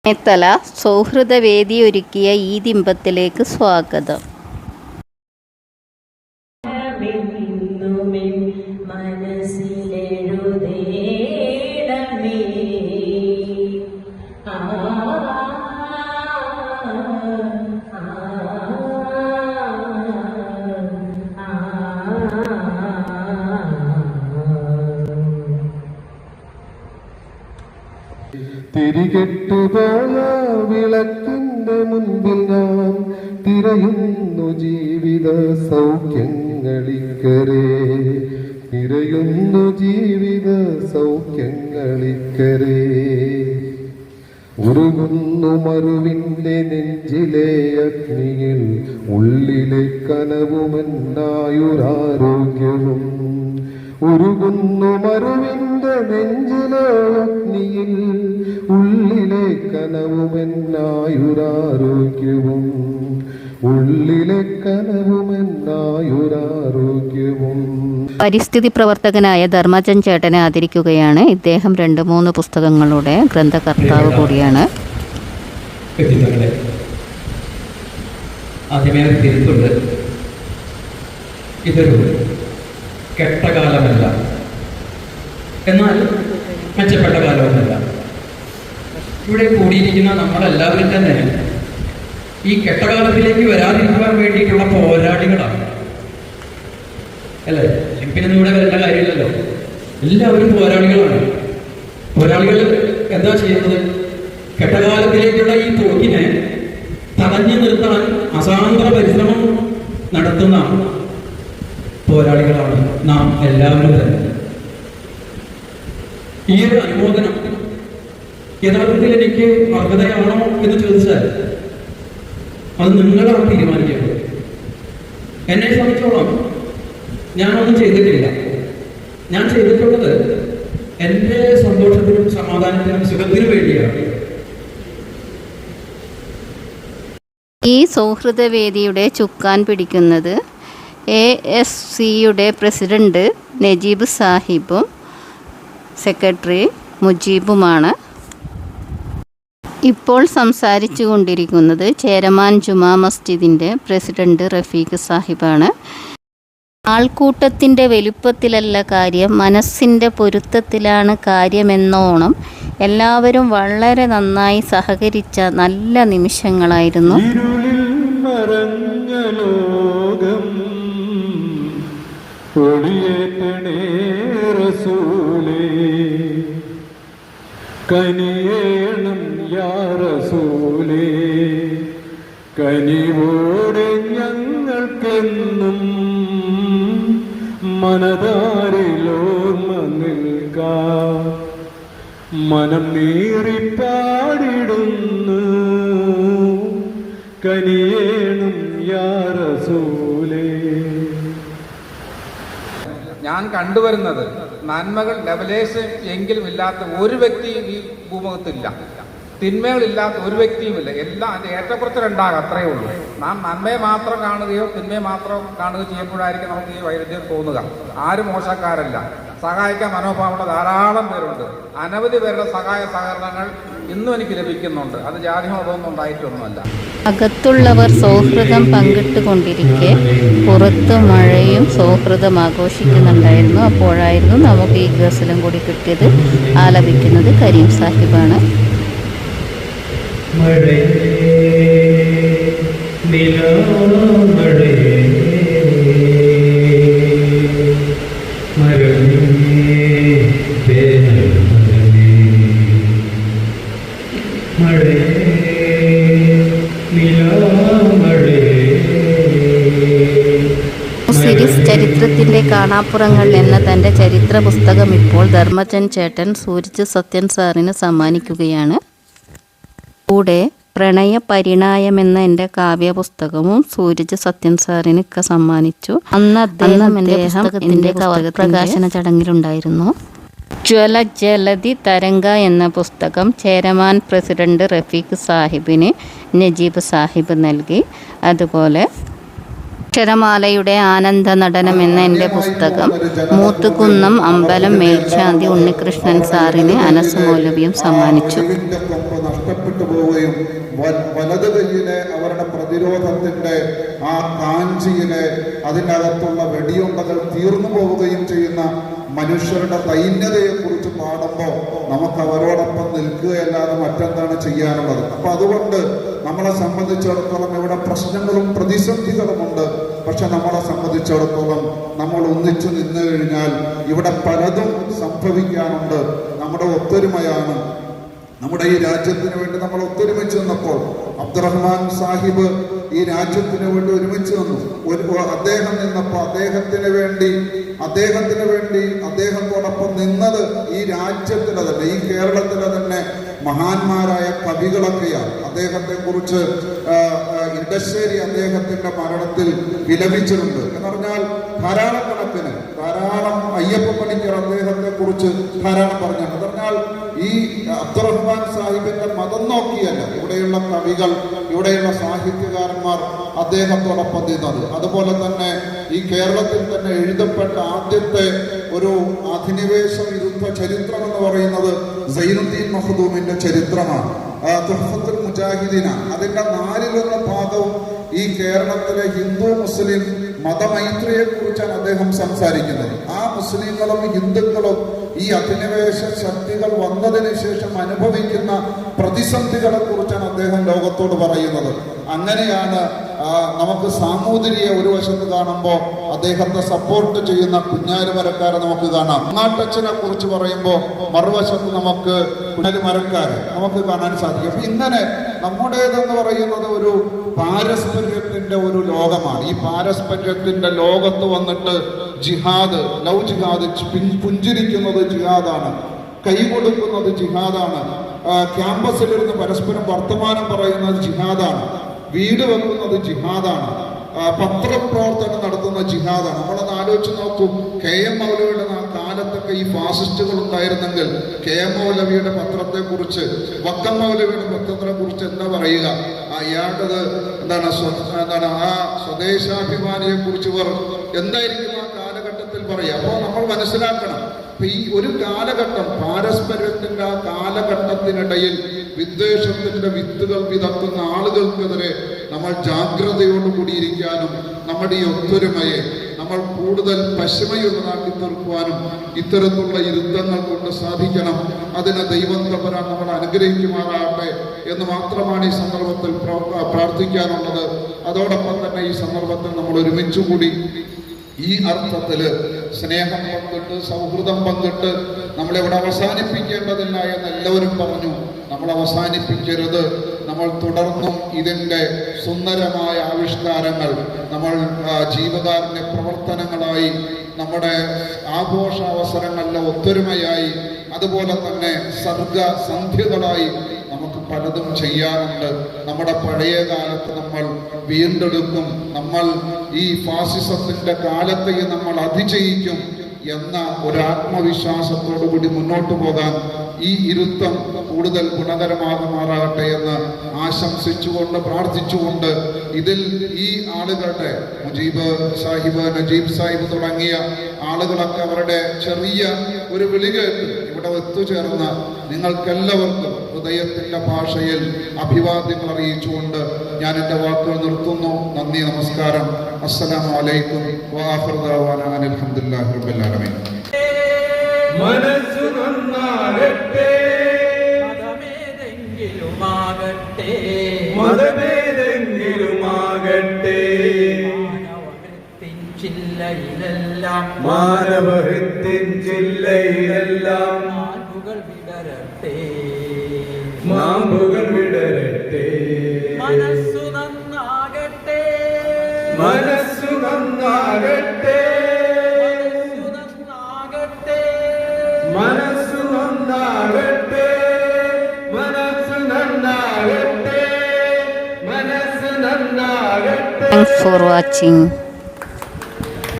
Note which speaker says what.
Speaker 1: മേത്തല സൗഹൃദവേദി ഒരുക്കിയ ഈ ദിമ്പത്തിലേക്ക് സ്വാഗതം.
Speaker 2: തിരികെട്ടുപോയ വിളക്കിന്റെ മുൻപിൽ ഞാൻ തിരയുന്നു ജീവിത സൗഖ്യങ്ങളിക്കരെ, തിരയുന്നു ജീവിത സൗഖ്യങ്ങളിക്കരെ. ഉരുകുന്നു മറുവിന്റെ നെഞ്ചിലെ അഗ്നിയിൽ, ഉള്ളിലെ കനവുമെന്നായുരാരോഗ്യവും. ഉരുകുന്നു മറുവിന്റെ നെഞ്ചിലെ അഗ്നിയിൽ, ഉള്ളിലെ കനവുമെന്നായുരാരോഗ്യവും, ഉള്ളിലെ കനവുമെന്നായുരാരോഗ്യവും.
Speaker 1: പരിസ്ഥിതി പ്രവർത്തകനായ ധർമ്മജൻ ചേട്ടനെ ആദരിക്കുകയാണ്. ഇദ്ദേഹം 2-3 പുസ്തകങ്ങളുടെ ഗ്രന്ഥകർത്താവ് കൂടിയാണ്.
Speaker 3: ഇതൊരു കെട്ടകാലമല്ല, എന്നാൽ മെച്ചപ്പെട്ട കാലവുമല്ല. ഇവിടെ കൂടിയിരിക്കുന്ന നമ്മളെല്ലാവരും തന്നെ ഈ കെട്ടകാലത്തിലേക്ക് വരാതിരിക്കുവാൻ വേണ്ടിയിട്ടുള്ള പോരാളികളാണ്, അല്ലേ? പിന്നെ ഇവിടെ വരേണ്ട കാര്യമില്ലല്ലോ, എല്ലാവരും പോരാളികളാണ്. പോരാളികൾ എന്താ ചെയ്യുന്നത്? കെട്ടകാലത്തിലേക്കുള്ള ഈ പോക്കിനെ തടഞ്ഞു നിർത്താൻ അസാന്ദ്ര പരിശ്രമം നടത്തുന്ന പോരാളികളാണ് നാം എല്ലാവരും തന്നെ. ഈ ഒരു അനുമോദനം യഥാർത്ഥത്തിൽ എനിക്ക് അർഹതയാണോ എന്ന് ചോദിച്ചാൽ അത് നിങ്ങളാണ് തീരുമാനിക്കേണ്ടത്. എന്നെ സംബന്ധിച്ചോളം ഞാനൊന്നും ചെയ്തിട്ടില്ല. ഞാൻ ചെയ്തിട്ടുള്ളത് എൻ്റെ സന്തോഷത്തിനും സമാധാനത്തിനും സുഖത്തിനും വേണ്ടിയാണ്.
Speaker 1: ഈ സൗഹൃദവേദിയുടെ ചുക്കാൻ പിടിക്കുന്നത് ASCയുടെ പ്രസിഡന്റ് നജീബ് സാഹിബും സെക്രട്ടറി മുജീബുമാണ്. ഇപ്പോൾ സംസാരിച്ചു കൊണ്ടിരിക്കുന്നത് ചേരമാൻ ജുമാ മസ്ജിദിൻ്റെ പ്രസിഡന്റ് റഫീഖ് സാഹിബാണ്. ആൾക്കൂട്ടത്തിൻ്റെ വലുപ്പത്തിലല്ല കാര്യം, മനസ്സിൻ്റെ പൊരുത്തത്തിലാണ് കാര്യമെന്നോണം എല്ലാവരും വളരെ നന്നായി സഹകരിച്ച നല്ല നിമിഷങ്ങളായിരുന്നു.
Speaker 2: കനിയേണം യാ റസൂലേ, കനിവോടെ ഞങ്ങൾക്കെന്നും മനതാരിലോർമ്മ നിൽക്കാം. മനം നീറിപ്പാടിടുന്നു കനിയേണം യാ റസൂലേ.
Speaker 4: ഞാൻ കണ്ടുവരുന്നത് നന്മകൾ ലെവലേഷൻ എങ്കിലും ഇല്ലാത്ത ഒരു വ്യക്തിയും ഈ ഭൂമുഖത്തില്ല, തിന്മകളില്ലാത്ത ഒരു വ്യക്തിയുമില്ല. എല്ലാം അതിൻ്റെ ഏറ്റക്കുറച്ചിലുണ്ടാകും, അത്രയേ ഉള്ളൂ. നാം നന്മയെ മാത്രം കാണുകയോ തിന്മയെ മാത്രം കാണുകയോ ചെയ്യുമ്പോഴായിരിക്കും നമുക്ക് ഈ വൈരുദ്ധ്യം തോന്നുക. ആരും മോശക്കാരല്ല, സഹായിക്കാൻ മനോഭാവമുള്ള ധാരാളം പേരുണ്ട്. അനവധി പേരുടെ സഹായ സഹകരണങ്ങൾ ഇന്നും എനിക്ക് ലഭിക്കുന്നുണ്ട്. അത് ജാതി മതമൊന്നും ഉണ്ടായിട്ടൊന്നുമല്ല.
Speaker 1: അകത്തുള്ളവർ സൗഹൃദം പങ്കിട്ടുകൊണ്ടിരിക്കെ പുറത്ത് മഴയും സൗഹൃദം ആഘോഷിക്കുന്നുണ്ടായിരുന്നു. അപ്പോഴായിരുന്നു നമുക്ക് ഈ ഗസലും കൂടി കിട്ടിയത്. ആലപിക്കുന്നത് കരീം സാഹിബാണ്. സിരീസ് ചരിത്രത്തിൻ്റെ കാണാപ്പുറങ്ങൾ എന്ന തൻ്റെ ചരിത്ര പുസ്തകം ഇപ്പോൾ ധർമ്മജൻ ചേട്ടൻ സൂരജ് സത്യൻ സാറിന് സമ്മാനിക്കുകയാണ്. കൂടെ പ്രണയ പരിണായം എന്ന എൻ്റെ കാവ്യപുസ്തകവും സൂരജ് സത്യൻ സാറിന് സമ്മാനിച്ചു. അന്ന് അദ്ദേഹം എൻ്റെ പുസ്തകത്തിൻ്റെ പ്രകാശന ചടങ്ങിലുണ്ടായിരുന്നു. ജ്വലജലതി തരംഗ എന്ന പുസ്തകം ചേരമാൻ പ്രസിഡന്റ് റഫീഖ് സാഹിബിന് നജീബ് സാഹിബ് നൽകി. അതുപോലെ അക്ഷരമാലയുടെ ആനന്ദ നടനം എന്ന എൻ്റെ പുസ്തകം മൂത്തുകുന്നം അമ്പലം മേൽശാന്തി ഉണ്ണികൃഷ്ണൻ സാറിന് അനസ് മൗലവിയും സമ്മാനിച്ചു.
Speaker 5: നഷ്ടപ്പെട്ടു പോവുകയും വലത് കൈയിലെ അവരുടെ പ്രതിരോധത്തിന്റെ ആ കാഞ്ചിയിലെ അതിനകത്തുള്ള വെടിയുണ്ടകൾ തീർന്നു പോവുകയും ചെയ്യുന്ന മനുഷ്യരുടെ ദൈന്യതയെ കുറിച്ച് പാടുമ്പോൾ നമുക്ക് അവരോടൊപ്പം നിൽക്കുകയല്ലാതെ മറ്റെന്താണ് ചെയ്യാനുള്ളത്? അപ്പൊ അതുകൊണ്ട് നമ്മളെ സംബന്ധിച്ചിടത്തോളം ഇവിടെ പ്രശ്നങ്ങളും പ്രതിസന്ധികളുമുണ്ട്. പക്ഷെ നമ്മളെ സംബന്ധിച്ചിടത്തോളം നമ്മൾ ഒന്നിച്ചു നിന്നു കഴിഞ്ഞാൽ ഇവിടെ പലതും സംഭവിക്കാനുണ്ട്. നമ്മുടെ ഒത്തൊരുമയാണ്. നമ്മുടെ ഈ രാജ്യത്തിന് വേണ്ടി നമ്മൾ ഒത്തൊരുമിച്ച് നിന്നപ്പോൾ അബ്ദുറഹ്മാൻ സാഹിബ് ഈ രാജ്യത്തിന് വേണ്ടി ഒരുമിച്ച് നിന്നു. അദ്ദേഹം നിന്നപ്പോൾ അദ്ദേഹത്തോടൊപ്പം നിന്നത് ഈ രാജ്യത്തിലെ തന്നെ, ഈ കേരളത്തിലെ തന്നെ മഹാന്മാരായ കവികളൊക്കെയാണ്. അദ്ദേഹത്തെ കുറിച്ച് ഇടശ്ശേരി അദ്ദേഹത്തിന്റെ മരണത്തിൽ വിലപിച്ചിട്ടുണ്ട്. എന്ന് പറഞ്ഞാൽ ധാരാളം അയ്യപ്പ പണിക്കർ അദ്ദേഹത്തെ കുറിച്ച് ധാരാളം പറഞ്ഞിട്ടുണ്ട്. എന്ന് പറഞ്ഞാൽ ഈ അബ്ദുറഹ്മാൻ സാഹിബിന്റെ മതം നോക്കിയല്ല ഇവിടെയുള്ള കവികൾ, ഇവിടെയുള്ള സാഹിത്യകാരന്മാർ അദ്ദേഹത്തോടൊപ്പം നിന്നത്. അതുപോലെ തന്നെ ഈ കേരളത്തിൽ തന്നെ എഴുതപ്പെട്ട ആദ്യത്തെ ഒരു അധിനിവേശ വിരുദ്ധ ചരിത്രം എന്ന് പറയുന്നത് സൈനുദ്ദീൻ മഖ്ദൂമിന്റെ ചരിത്രമാണ്. തുഹ്ഫത്തുൽ മുജാഹിദീന, അതിന്റെ 4/1 ഭാഗവും ഈ കേരളത്തിലെ ഹിന്ദു മുസ്ലിം മതമൈത്രിയെ കുറിച്ചാണ് അദ്ദേഹം സംസാരിക്കുന്നത്. ആ മുസ്ലിങ്ങളും ഹിന്ദുക്കളും ഈ അധിനിവേശ ശക്തികൾ വന്നതിന് ശേഷം അനുഭവിക്കുന്ന പ്രതിസന്ധികളെ കുറിച്ചാണ് അദ്ദേഹം ലോകത്തോട് പറയുന്നത്. അങ്ങനെയാണ് നമുക്ക് സാമൂതിരിയെ ഒരു വശത്ത് കാണുമ്പോൾ അദ്ദേഹത്തെ സപ്പോർട്ട് ചെയ്യുന്ന കുഞ്ഞാലിമരക്കാരെ നമുക്ക് കാണാം. നാട്ടച്ഛനെ കുറിച്ച് പറയുമ്പോൾ മറുവശത്ത് നമുക്ക് കുഞ്ഞാലിമരക്കാരെ നമുക്ക് കാണാൻ സാധിക്കും. അപ്പൊ ഇങ്ങനെ നമ്മുടേതെന്ന് പറയുന്നത് ഒരു പാരസ്പര്യത്തിന്റെ ഒരു ലോകമാണ്. ഈ പാരസ്പര്യത്തിന്റെ ലോകത്ത് വന്നിട്ട് ജിഹാദ്, ലവ് ജിഹാദ്, പുഞ്ചിരിക്കുന്നത് ജിഹാദാണ്, കൈകൊടുക്കുന്നത് ജിഹാദാണ്, ക്യാമ്പസിലിരുന്ന് പരസ്പരം വർത്തമാനം പറയുന്നത് ജിഹാദാണ്, വീട് വെക്കുന്നത് ജിഹാദാണ്, പത്രപ്രവർത്തനം നടത്തുന്ന ജിഹാദാണ്. നമ്മളൊന്ന് ആലോചിച്ച് നോക്കൂ. KM മൗലവിയുടെ കാലത്തൊക്കെ ഈ ഫാസിസ്റ്റുകൾ ഉണ്ടായിരുന്നെങ്കിൽ KM മൗലവിയുടെ പത്രത്തെ കുറിച്ച്, വക്കം മൗലവിയുടെ പത്രത്തെ കുറിച്ച് എന്താ പറയുക? ഇയാളുടേത് എന്താണ് ആ സ്വദേശാഭിമാനിയെ കുറിച്ച് ഇവർ എന്തായിരിക്കും ആ കാലഘട്ടത്തിൽ പറയുക? അപ്പോൾ നമ്മൾ മനസ്സിലാക്കണം, ഈ ഒരു കാലഘട്ടം, പാരസ്പര്യത്തിന്റെ ആ കാലഘട്ടത്തിനിടയിൽ വിദ്വേഷത്തിന്റെ വിത്തുകൾ വിതക്കുന്ന ആളുകൾക്കെതിരെ നമ്മൾ ജാഗ്രതയോടുകൂടിയിരിക്കാനും നമ്മുടെ ഈ ഒത്തൊരുമയെ നമ്മൾ കൂടുതൽ പശുമയുള്ളതാക്കി തീർക്കുവാനും ഇത്തരത്തിലുള്ള യുദ്ധങ്ങൾ കൊണ്ട് സാധിക്കണം. അതിന് ദൈവം തമ്പുരാൻ നമ്മൾ അനുഗ്രഹിക്കുമാറാകട്ടെ എന്ന് മാത്രമാണ് ഈ സന്ദർഭത്തിൽ പ്രാർത്ഥിക്കാനുള്ളത്. അതോടൊപ്പം തന്നെ ഈ സന്ദർഭത്തിൽ നമ്മൾ ഒരുമിച്ചുകൂടി ഈ അർത്ഥത്തില് സ്നേഹം പങ്കിട്ട്, സൗഹൃദം പങ്കിട്ട് നമ്മളിവിടെ അവസാനിപ്പിക്കേണ്ടതില്ല എന്ന് എല്ലാവരും പറഞ്ഞു. നമ്മൾ അവസാനിപ്പിക്കരുത്. നമ്മൾ തുടർന്നും ഇതിൻ്റെ സുന്ദരമായ ആവിഷ്കാരങ്ങൾ നമ്മൾ ജീവകാരുണ്യ പ്രവർത്തനങ്ങളായി, നമ്മുടെ ആഘോഷാവസരങ്ങളിലെ ഒത്തൊരുമയായി, അതുപോലെ തന്നെ സർഗസന്ധ്യകളായി നമുക്ക് പലതും ചെയ്യാറുണ്ട്. നമ്മുടെ പഴയ കാലത്ത് നമ്മൾ വീണ്ടെടുക്കും, നമ്മൾ ഈ ഫാസിസത്തിന്റെ കാലത്തെയും നമ്മൾ അതിജയിക്കും എന്ന ഒരു ആത്മവിശ്വാസത്തോടുകൂടി മുന്നോട്ട് പോകാൻ ഈ ഇരുത്തം കൂടുതൽ ഗുണകരമാകുമാറാകട്ടെ എന്ന് ആശംസിച്ചുകൊണ്ട് പ്രാർത്ഥിച്ചുകൊണ്ട് ഇതിൽ ഈ ആളുകളുടെ മുജീബ് സാഹിബ്, നജീബ് സാഹിബ് തുടങ്ങിയ ആളുകളൊക്കെ അവരുടെ ചെറിയ ഒരു വിളി കേട്ട് ഇവിടെ ഒത്തുചേർന്ന നിങ്ങൾക്കെല്ലാവർക്കും ഹൃദയത്തിന്റെ ഭാഷയിൽ അഭിവാദ്യങ്ങൾ അറിയിച്ചുകൊണ്ട് ഞാൻ എൻ്റെ വാക്കുകൾ നിർത്തുന്നു. നന്ദി, നമസ്കാരം. അസ്സലാമു അലൈക്കും വആഖിറു ദഅവാനാ അനിൽ ഹംദുലില്ലാഹി റബ്ബിൽ ആലമീൻ.
Speaker 2: മനസ്സു നന്നാകട്ടെ, മതമേതെങ്കിലുമാകട്ടെ, മാനവഹൃത്തിൻ ചില്ലയിലെല്ലാം മാമ്പുകൾ വിടരട്ടെ.
Speaker 6: മനസ്സു നന്നാകട്ടെ,
Speaker 2: മനസ്സു നന്നാകട്ടെ, മനസ്സു നന്നാകട്ടെ, മനസ്സു നന്നാകട്ടെ, മനസ്സു നന്നാകട്ടെ.
Speaker 1: Thanks for watching.